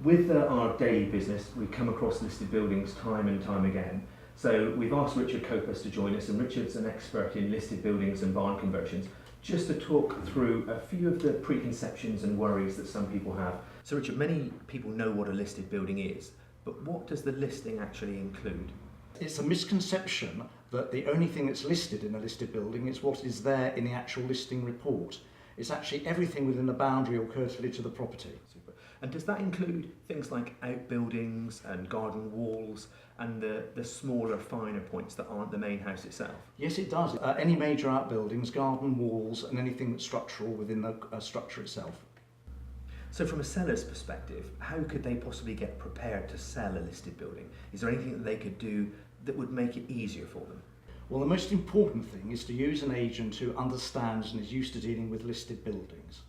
With our daily business, we come across listed buildings time and time again. So we've asked Richard Copas to join us, and Richard's an expert in listed buildings and barn conversions, just to talk through a few of the preconceptions and worries that some people have. So Richard, many people know what a listed building is, but what does the listing actually include? It's a misconception that the only thing that's listed in a listed building is what is there in the actual listing report. It's actually everything within the boundary or curtilage of the property. Super. And does that include things like outbuildings and garden walls and the smaller, finer points that aren't the main house itself? Yes, it does. Any major outbuildings, garden walls, and anything that's structural within the structure itself. So from a seller's perspective, how could they possibly get prepared to sell a listed building? Is there anything that they could do that would make it easier for them? Well, the most important thing is to use an agent who understands and is used to dealing with listed buildings.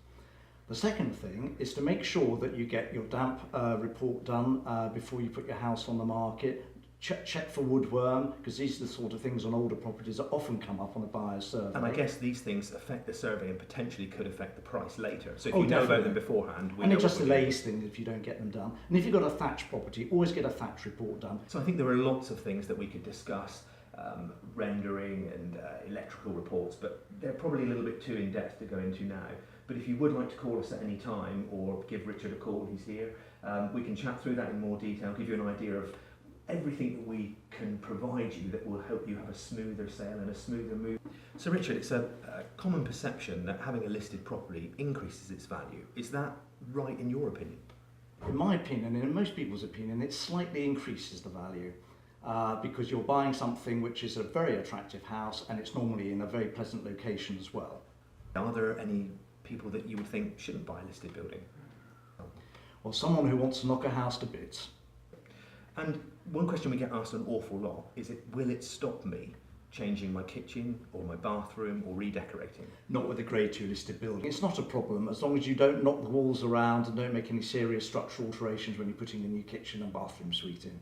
The second thing is to make sure that you get your damp report done before you put your house on the market. Check for woodworm, because these are the sort of things on older properties that often come up on a buyer's survey. And I guess these things affect the survey and potentially could affect the price later. So if Oh, you know definitely. about them beforehand, and it just delays things if you don't get them done. And if you've got a thatch property, always get a thatch report done. So I think there are lots of things that we could discuss, rendering and electrical reports, but they're probably a little bit too in-depth to go into now. But if you would like to call us at any time or give Richard a call, he's here, we can chat through that in more detail, give you an idea of everything that we can provide you that will help you have a smoother sale and a smoother move. So Richard, it's a common perception that having a listed property increases its value. Is that right in your opinion? In my opinion, and in most people's opinion, it slightly increases the value because you're buying something which is a very attractive house and it's normally in a very pleasant location as well. Are there any people that you would think shouldn't buy a listed building? Well, someone who wants to knock a house to bits. And one question we get asked an awful lot is, will it stop me changing my kitchen or my bathroom or redecorating? Not with a Grade 2 listed building. It's not a problem as long as you don't knock the walls around and don't make any serious structural alterations when you're putting a new kitchen and bathroom suite in.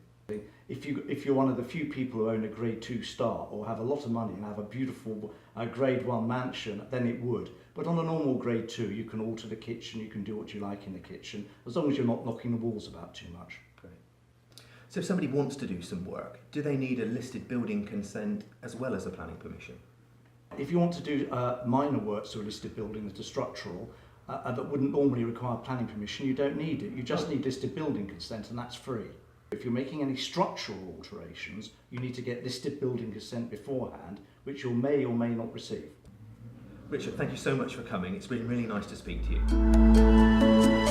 If you're one of the few people who own a Grade 2 star or have a lot of money and have a beautiful Grade 1 mansion, then it would. But on a normal Grade 2, you can alter the kitchen, you can do what you like in the kitchen, as long as you're not knocking the walls about too much. Great. So if somebody wants to do some work, do they need a listed building consent as well as a planning permission? If you want to do minor works to a listed building that are structural, that wouldn't normally require planning permission, you don't need it. You just need listed building consent, and that's free. If you're making any structural alterations, you need to get listed building consent beforehand, which you may or may not receive. Richard, thank you so much for coming. It's been really nice to speak to you.